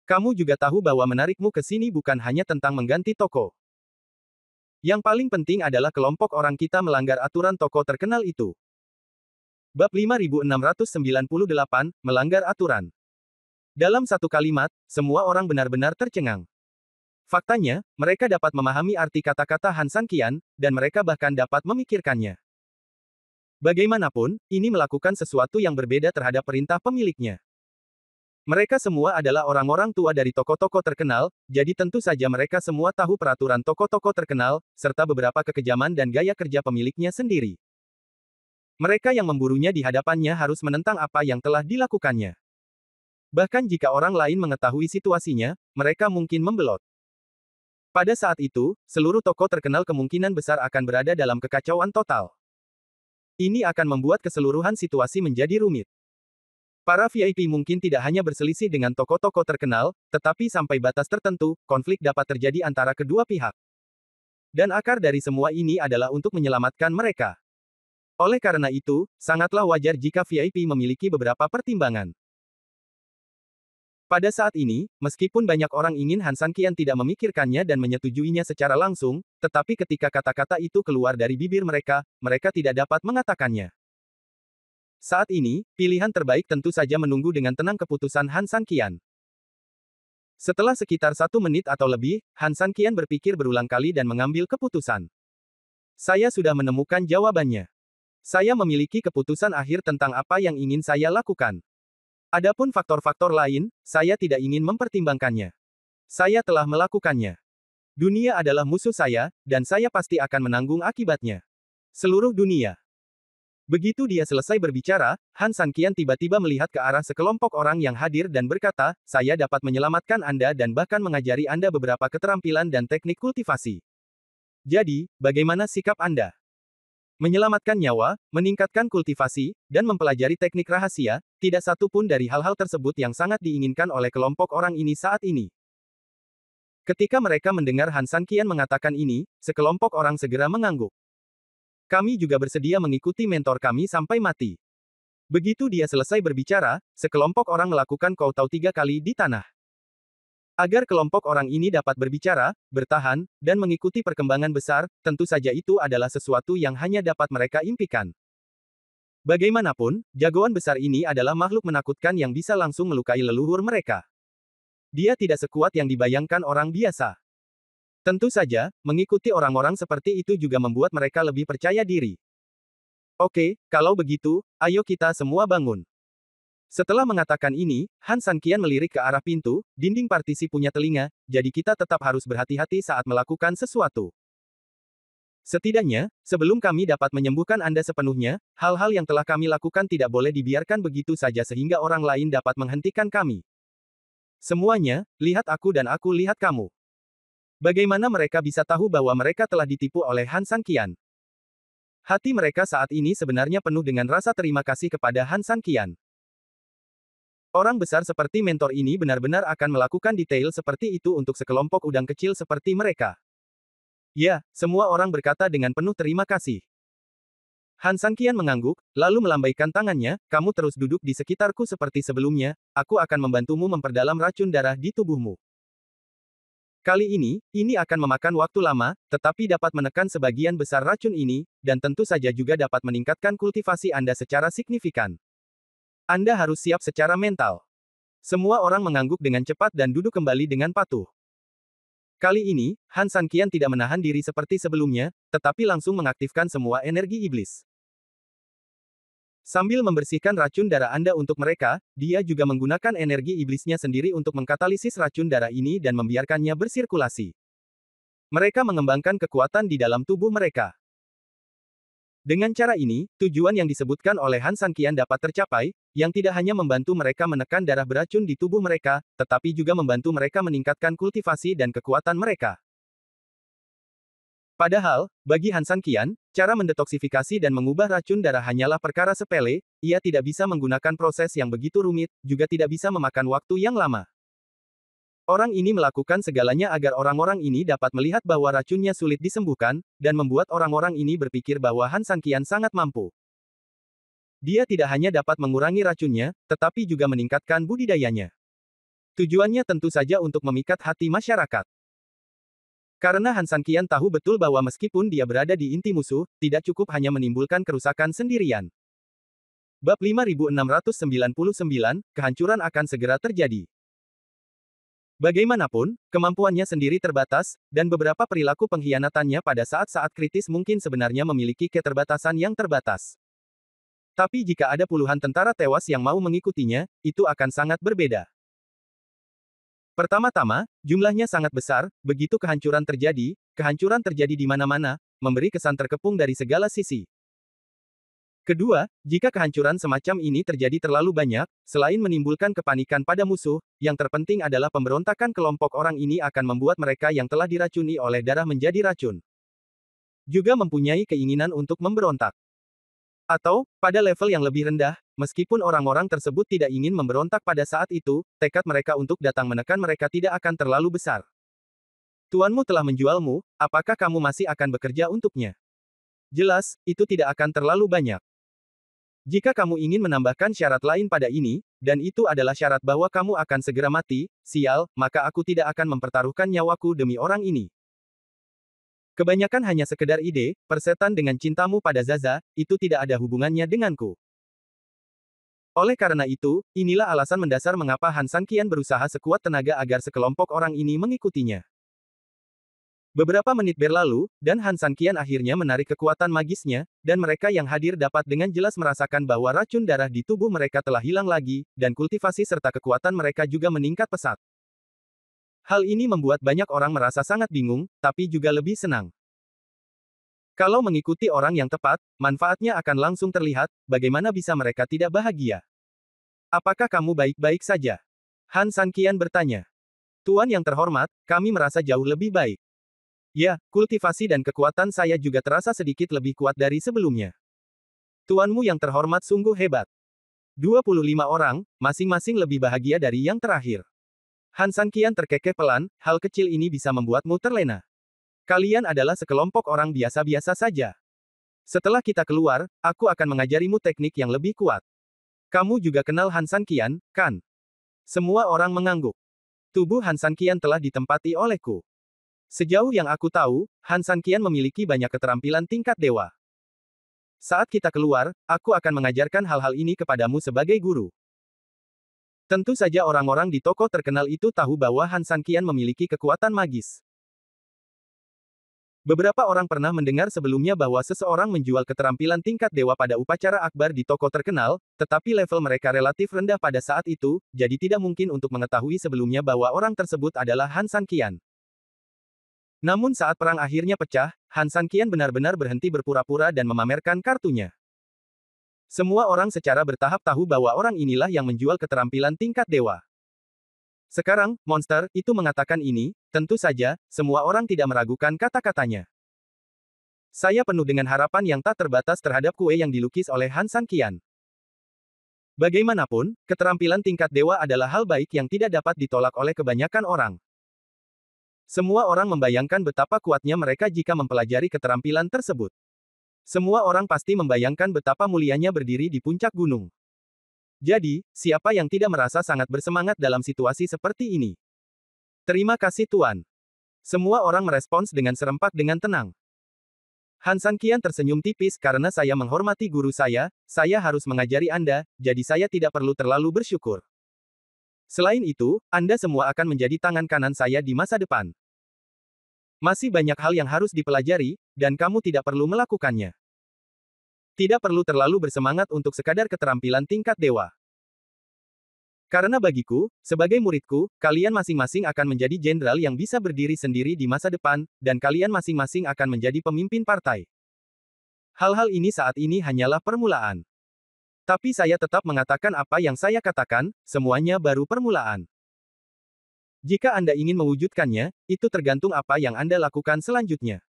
Kamu juga tahu bahwa menarikmu ke sini bukan hanya tentang mengganti toko. Yang paling penting adalah kelompok orang kita melanggar aturan toko terkenal itu. Bab 5698, melanggar aturan. Dalam satu kalimat, semua orang benar-benar tercengang. Faktanya, mereka dapat memahami arti kata-kata Han Sanqian, dan mereka bahkan dapat memikirkannya. Bagaimanapun, ini melakukan sesuatu yang berbeda terhadap perintah pemiliknya. Mereka semua adalah orang-orang tua dari tokoh-tokoh terkenal, jadi tentu saja mereka semua tahu peraturan tokoh-tokoh terkenal, serta beberapa kekejaman dan gaya kerja pemiliknya sendiri. Mereka yang memburunya di hadapannya harus menentang apa yang telah dilakukannya. Bahkan jika orang lain mengetahui situasinya, mereka mungkin membelot. Pada saat itu, seluruh tokoh terkenal kemungkinan besar akan berada dalam kekacauan total. Ini akan membuat keseluruhan situasi menjadi rumit. Para VIP mungkin tidak hanya berselisih dengan tokoh-tokoh terkenal, tetapi sampai batas tertentu, konflik dapat terjadi antara kedua pihak. Dan akar dari semua ini adalah untuk menyelamatkan mereka. Oleh karena itu, sangatlah wajar jika VIP memiliki beberapa pertimbangan. Pada saat ini, meskipun banyak orang ingin Han Sanqian tidak memikirkannya dan menyetujuinya secara langsung, tetapi ketika kata-kata itu keluar dari bibir mereka, mereka tidak dapat mengatakannya. Saat ini, pilihan terbaik tentu saja menunggu dengan tenang keputusan Han Sanqian. Setelah sekitar 1 menit atau lebih, Han Sanqian berpikir berulang kali dan mengambil keputusan. Saya sudah menemukan jawabannya. Saya memiliki keputusan akhir tentang apa yang ingin saya lakukan. Adapun faktor-faktor lain, saya tidak ingin mempertimbangkannya. Saya telah melakukannya. Dunia adalah musuh saya, dan saya pasti akan menanggung akibatnya. Seluruh dunia. Begitu dia selesai berbicara, Han Sanqian tiba-tiba melihat ke arah sekelompok orang yang hadir dan berkata, saya dapat menyelamatkan Anda dan bahkan mengajari Anda beberapa keterampilan dan teknik kultivasi. Jadi, bagaimana sikap Anda? Menyelamatkan nyawa, meningkatkan kultivasi, dan mempelajari teknik rahasia, tidak satu pun dari hal-hal tersebut yang sangat diinginkan oleh kelompok orang ini saat ini. Ketika mereka mendengar Han Sanqian mengatakan ini, sekelompok orang segera mengangguk. Kami juga bersedia mengikuti mentor kami sampai mati. Begitu dia selesai berbicara, sekelompok orang melakukan kowtow 3 kali di tanah. Agar kelompok orang ini dapat berbicara, bertahan, dan mengikuti perkembangan besar, tentu saja itu adalah sesuatu yang hanya dapat mereka impikan. Bagaimanapun, jagoan besar ini adalah makhluk menakutkan yang bisa langsung melukai leluhur mereka. Dia tidak sekuat yang dibayangkan orang biasa. Tentu saja, mengikuti orang-orang seperti itu juga membuat mereka lebih percaya diri. Oke, kalau begitu, ayo kita semua bangun. Setelah mengatakan ini, Han Sanqian melirik ke arah pintu, dinding partisi punya telinga, jadi kita tetap harus berhati-hati saat melakukan sesuatu. Setidaknya, sebelum kami dapat menyembuhkan Anda sepenuhnya, hal-hal yang telah kami lakukan tidak boleh dibiarkan begitu saja sehingga orang lain dapat menghentikan kami. Semuanya, lihat aku dan aku lihat kamu. Bagaimana mereka bisa tahu bahwa mereka telah ditipu oleh Han Sanqian? Hati mereka saat ini sebenarnya penuh dengan rasa terima kasih kepada Han Sanqian. Orang besar seperti mentor ini benar-benar akan melakukan detail seperti itu untuk sekelompok udang kecil seperti mereka. Ya, semua orang berkata dengan penuh terima kasih. Han Sanqian mengangguk, lalu melambaikan tangannya, kamu terus duduk di sekitarku seperti sebelumnya, aku akan membantumu memperdalam racun darah di tubuhmu. Kali ini akan memakan waktu lama, tetapi dapat menekan sebagian besar racun ini, dan tentu saja juga dapat meningkatkan kultivasi Anda secara signifikan. Anda harus siap secara mental. Semua orang mengangguk dengan cepat dan duduk kembali dengan patuh. Kali ini, Han Sanqian tidak menahan diri seperti sebelumnya, tetapi langsung mengaktifkan semua energi iblis. Sambil membersihkan racun darah Anda untuk mereka, dia juga menggunakan energi iblisnya sendiri untuk mengkatalisis racun darah ini dan membiarkannya bersirkulasi. Mereka mengembangkan kekuatan di dalam tubuh mereka. Dengan cara ini, tujuan yang disebutkan oleh Han Sanqian dapat tercapai, yang tidak hanya membantu mereka menekan darah beracun di tubuh mereka, tetapi juga membantu mereka meningkatkan kultivasi dan kekuatan mereka. Padahal, bagi Han Sanqian, cara mendetoksifikasi dan mengubah racun darah hanyalah perkara sepele, ia tidak bisa menggunakan proses yang begitu rumit, juga tidak bisa memakan waktu yang lama. Orang ini melakukan segalanya agar orang-orang ini dapat melihat bahwa racunnya sulit disembuhkan, dan membuat orang-orang ini berpikir bahwa Han Sanqian sangat mampu. Dia tidak hanya dapat mengurangi racunnya, tetapi juga meningkatkan budidayanya. Tujuannya tentu saja untuk memikat hati masyarakat. Karena Han Sanqian tahu betul bahwa meskipun dia berada di inti musuh, tidak cukup hanya menimbulkan kerusakan sendirian. Bab 5699, kehancuran akan segera terjadi. Bagaimanapun, kemampuannya sendiri terbatas, dan beberapa perilaku pengkhianatannya pada saat-saat kritis mungkin sebenarnya memiliki keterbatasan yang terbatas. Tapi jika ada puluhan tentara tewas yang mau mengikutinya, itu akan sangat berbeda. Pertama-tama, jumlahnya sangat besar, begitu kehancuran terjadi di mana-mana, memberi kesan terkepung dari segala sisi. Kedua, jika kehancuran semacam ini terjadi terlalu banyak, selain menimbulkan kepanikan pada musuh, yang terpenting adalah pemberontakan kelompok orang ini akan membuat mereka yang telah diracuni oleh darah menjadi racun. Juga mempunyai keinginan untuk memberontak. Atau, pada level yang lebih rendah, meskipun orang-orang tersebut tidak ingin memberontak pada saat itu, tekad mereka untuk datang menekan mereka tidak akan terlalu besar. Tuanmu telah menjualmu, apakah kamu masih akan bekerja untuknya? Jelas, itu tidak akan terlalu banyak. Jika kamu ingin menambahkan syarat lain pada ini, dan itu adalah syarat bahwa kamu akan segera mati, sial, maka aku tidak akan mempertaruhkan nyawaku demi orang ini. Kebanyakan hanya sekedar ide, persetan dengan cintamu pada Zaza, itu tidak ada hubungannya denganku. Oleh karena itu, inilah alasan mendasar mengapa Han Sanqian berusaha sekuat tenaga agar sekelompok orang ini mengikutinya. Beberapa menit berlalu, dan Han Sanqian akhirnya menarik kekuatan magisnya, dan mereka yang hadir dapat dengan jelas merasakan bahwa racun darah di tubuh mereka telah hilang lagi, dan kultivasi serta kekuatan mereka juga meningkat pesat. Hal ini membuat banyak orang merasa sangat bingung, tapi juga lebih senang. Kalau mengikuti orang yang tepat, manfaatnya akan langsung terlihat, bagaimana bisa mereka tidak bahagia? Apakah kamu baik-baik saja? Han Sanqian bertanya. Tuan yang terhormat, kami merasa jauh lebih baik. Ya, kultivasi dan kekuatan saya juga terasa sedikit lebih kuat dari sebelumnya. Tuanmu yang terhormat sungguh hebat. 25 orang, masing-masing lebih bahagia dari yang terakhir. Han Sanqian terkekeh pelan, hal kecil ini bisa membuatmu terlena. Kalian adalah sekelompok orang biasa-biasa saja. Setelah kita keluar, aku akan mengajarimu teknik yang lebih kuat. Kamu juga kenal Han Sanqian, kan? Semua orang mengangguk. Tubuh Han Sanqian telah ditempati olehku. Sejauh yang aku tahu, Han Sanqian memiliki banyak keterampilan tingkat dewa. Saat kita keluar, aku akan mengajarkan hal-hal ini kepadamu sebagai guru. Tentu saja orang-orang di toko terkenal itu tahu bahwa Han Sanqian memiliki kekuatan magis. Beberapa orang pernah mendengar sebelumnya bahwa seseorang menjual keterampilan tingkat dewa pada upacara akbar di toko terkenal, tetapi level mereka relatif rendah pada saat itu, jadi tidak mungkin untuk mengetahui sebelumnya bahwa orang tersebut adalah Han San Qian. Namun saat perang akhirnya pecah, Han San Qian benar-benar berhenti berpura-pura dan memamerkan kartunya. Semua orang secara bertahap tahu bahwa orang inilah yang menjual keterampilan tingkat dewa. Sekarang, monster itu mengatakan ini, tentu saja, semua orang tidak meragukan kata-katanya. Saya penuh dengan harapan yang tak terbatas terhadap kue yang dilukis oleh Han San Qian. Bagaimanapun, keterampilan tingkat dewa adalah hal baik yang tidak dapat ditolak oleh kebanyakan orang. Semua orang membayangkan betapa kuatnya mereka jika mempelajari keterampilan tersebut. Semua orang pasti membayangkan betapa mulianya berdiri di puncak gunung. Jadi, siapa yang tidak merasa sangat bersemangat dalam situasi seperti ini? Terima kasih Tuan. Semua orang merespons dengan serempak dengan tenang. Han San Qian tersenyum tipis karena saya menghormati guru saya harus mengajari Anda, jadi saya tidak perlu terlalu bersyukur. Selain itu, Anda semua akan menjadi tangan kanan saya di masa depan. Masih banyak hal yang harus dipelajari, dan kamu tidak perlu melakukannya. Tidak perlu terlalu bersemangat untuk sekadar keterampilan tingkat dewa. Karena bagiku, sebagai muridku, kalian masing-masing akan menjadi jenderal yang bisa berdiri sendiri di masa depan, dan kalian masing-masing akan menjadi pemimpin partai. Hal-hal ini saat ini hanyalah permulaan. Tapi saya tetap mengatakan apa yang saya katakan, semuanya baru permulaan. Jika Anda ingin mewujudkannya, itu tergantung apa yang Anda lakukan selanjutnya.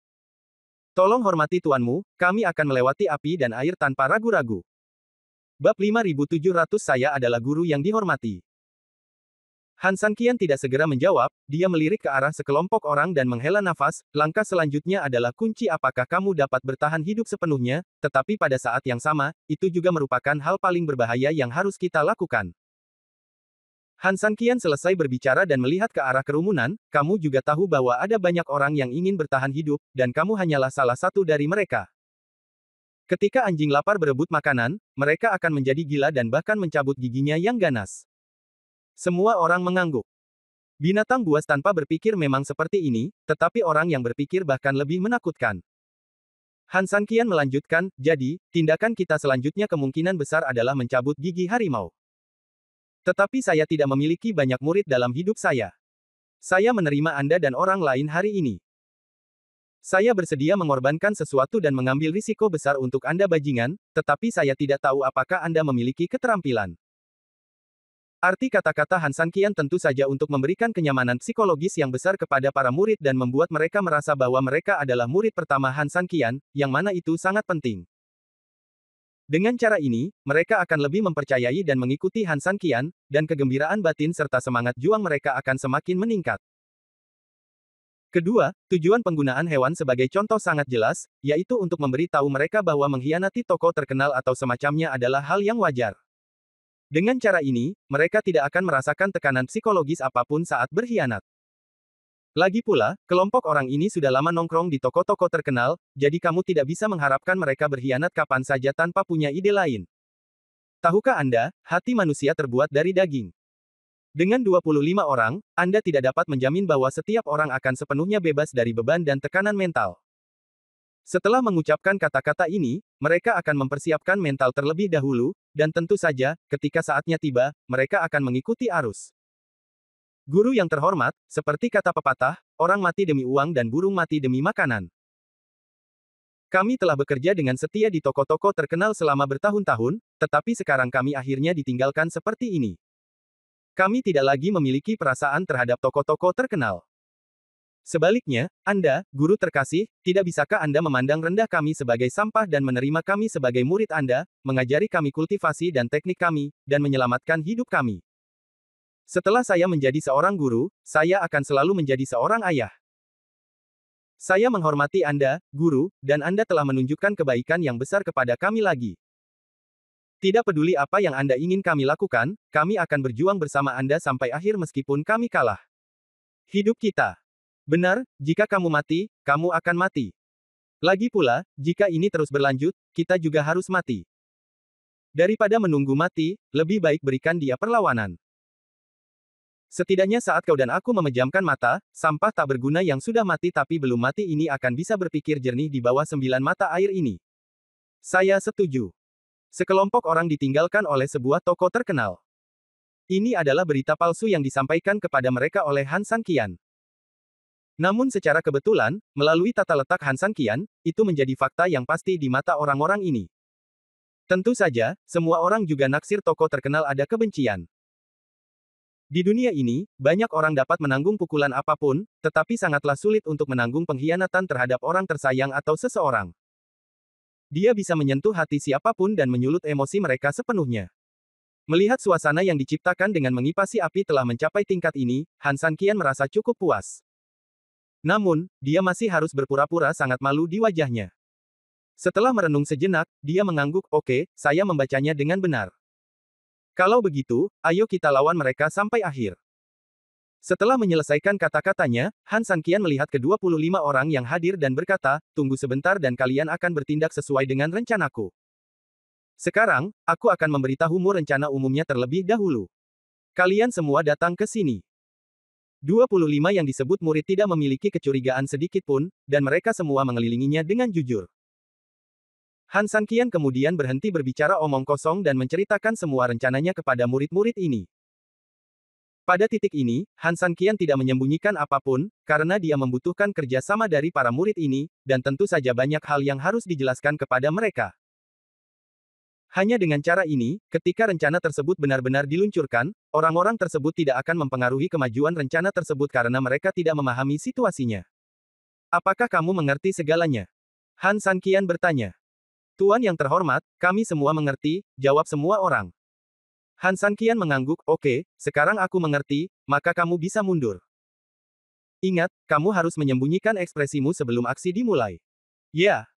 Tolong hormati tuanmu, kami akan melewati api dan air tanpa ragu-ragu. Bab 5700 Saya adalah guru yang dihormati. Han San Qian tidak segera menjawab, dia melirik ke arah sekelompok orang dan menghela nafas, langkah selanjutnya adalah kunci apakah kamu dapat bertahan hidup sepenuhnya, tetapi pada saat yang sama, itu juga merupakan hal paling berbahaya yang harus kita lakukan. Han San Qian selesai berbicara dan melihat ke arah kerumunan, kamu juga tahu bahwa ada banyak orang yang ingin bertahan hidup, dan kamu hanyalah salah satu dari mereka. Ketika anjing lapar berebut makanan, mereka akan menjadi gila dan bahkan mencabut giginya yang ganas. Semua orang mengangguk. Binatang buas tanpa berpikir memang seperti ini, tetapi orang yang berpikir bahkan lebih menakutkan. Han San Qian melanjutkan, jadi, tindakan kita selanjutnya kemungkinan besar adalah mencabut gigi harimau. Tetapi saya tidak memiliki banyak murid dalam hidup saya. Saya menerima Anda dan orang lain hari ini. Saya bersedia mengorbankan sesuatu dan mengambil risiko besar untuk Anda bajingan, tetapi saya tidak tahu apakah Anda memiliki keterampilan. Arti kata-kata Han San Qian tentu saja untuk memberikan kenyamanan psikologis yang besar kepada para murid dan membuat mereka merasa bahwa mereka adalah murid pertama Han San Qian, yang mana itu sangat penting. Dengan cara ini, mereka akan lebih mempercayai dan mengikuti Han San Qian, dan kegembiraan batin serta semangat juang mereka akan semakin meningkat. Kedua, tujuan penggunaan hewan sebagai contoh sangat jelas, yaitu untuk memberi tahu mereka bahwa mengkhianati tokoh terkenal atau semacamnya adalah hal yang wajar. Dengan cara ini, mereka tidak akan merasakan tekanan psikologis apapun saat berkhianat. Lagi pula, kelompok orang ini sudah lama nongkrong di toko-toko terkenal, jadi kamu tidak bisa mengharapkan mereka berkhianat kapan saja tanpa punya ide lain. Tahukah Anda, hati manusia terbuat dari daging. Dengan 25 orang, Anda tidak dapat menjamin bahwa setiap orang akan sepenuhnya bebas dari beban dan tekanan mental. Setelah mengucapkan kata-kata ini, mereka akan mempersiapkan mental terlebih dahulu, dan tentu saja, ketika saatnya tiba, mereka akan mengikuti arus. Guru yang terhormat, seperti kata pepatah, orang mati demi uang dan burung mati demi makanan. Kami telah bekerja dengan setia di toko-toko terkenal selama bertahun-tahun, tetapi sekarang kami akhirnya ditinggalkan seperti ini. Kami tidak lagi memiliki perasaan terhadap toko-toko terkenal. Sebaliknya, Anda, guru terkasih, tidak bisakah Anda memandang rendah kami sebagai sampah dan menerima kami sebagai murid Anda, mengajari kami kultivasi dan teknik kami, dan menyelamatkan hidup kami? Setelah saya menjadi seorang guru, saya akan selalu menjadi seorang ayah. Saya menghormati Anda, guru, dan Anda telah menunjukkan kebaikan yang besar kepada kami lagi. Tidak peduli apa yang Anda ingin kami lakukan, kami akan berjuang bersama Anda sampai akhir meskipun kami kalah. Hidup kita. Benar, jika kamu mati, kamu akan mati. Lagi pula, jika ini terus berlanjut, kita juga harus mati. Daripada menunggu mati, lebih baik berikan dia perlawanan. Setidaknya saat kau dan aku memejamkan mata, sampah tak berguna yang sudah mati tapi belum mati ini akan bisa berpikir jernih di bawah 9 mata air ini. Saya setuju. Sekelompok orang ditinggalkan oleh sebuah toko terkenal. Ini adalah berita palsu yang disampaikan kepada mereka oleh Han San Qian. Namun secara kebetulan, melalui tata letak Han San Qian, itu menjadi fakta yang pasti di mata orang-orang ini. Tentu saja, semua orang juga naksir toko terkenal ada kebencian. Di dunia ini, banyak orang dapat menanggung pukulan apapun, tetapi sangatlah sulit untuk menanggung pengkhianatan terhadap orang tersayang atau seseorang. Dia bisa menyentuh hati siapapun dan menyulut emosi mereka sepenuhnya. Melihat suasana yang diciptakan dengan mengipasi api telah mencapai tingkat ini, Han San Qian merasa cukup puas. Namun, dia masih harus berpura-pura sangat malu di wajahnya. Setelah merenung sejenak, dia mengangguk, "Oke, saya membacanya dengan benar. Kalau begitu, ayo kita lawan mereka sampai akhir." Setelah menyelesaikan kata-katanya, Han San Qian melihat ke-25 orang yang hadir dan berkata, "Tunggu sebentar dan kalian akan bertindak sesuai dengan rencanaku. Sekarang, aku akan memberitahumu rencana umumnya terlebih dahulu. Kalian semua datang ke sini." 25 yang disebut murid tidak memiliki kecurigaan sedikit pun, dan mereka semua mengelilinginya dengan jujur. Han San Qian kemudian berhenti berbicara omong kosong dan menceritakan semua rencananya kepada murid-murid ini. Pada titik ini, Han San Qian tidak menyembunyikan apapun, karena dia membutuhkan kerja sama dari para murid ini, dan tentu saja banyak hal yang harus dijelaskan kepada mereka. Hanya dengan cara ini, ketika rencana tersebut benar-benar diluncurkan, orang-orang tersebut tidak akan mempengaruhi kemajuan rencana tersebut karena mereka tidak memahami situasinya. "Apakah kamu mengerti segalanya?" Han San Qian bertanya. "Tuan yang terhormat, kami semua mengerti," jawab semua orang. Han San Qian mengangguk, "Oke, sekarang aku mengerti, maka kamu bisa mundur. Ingat, kamu harus menyembunyikan ekspresimu sebelum aksi dimulai." "Ya."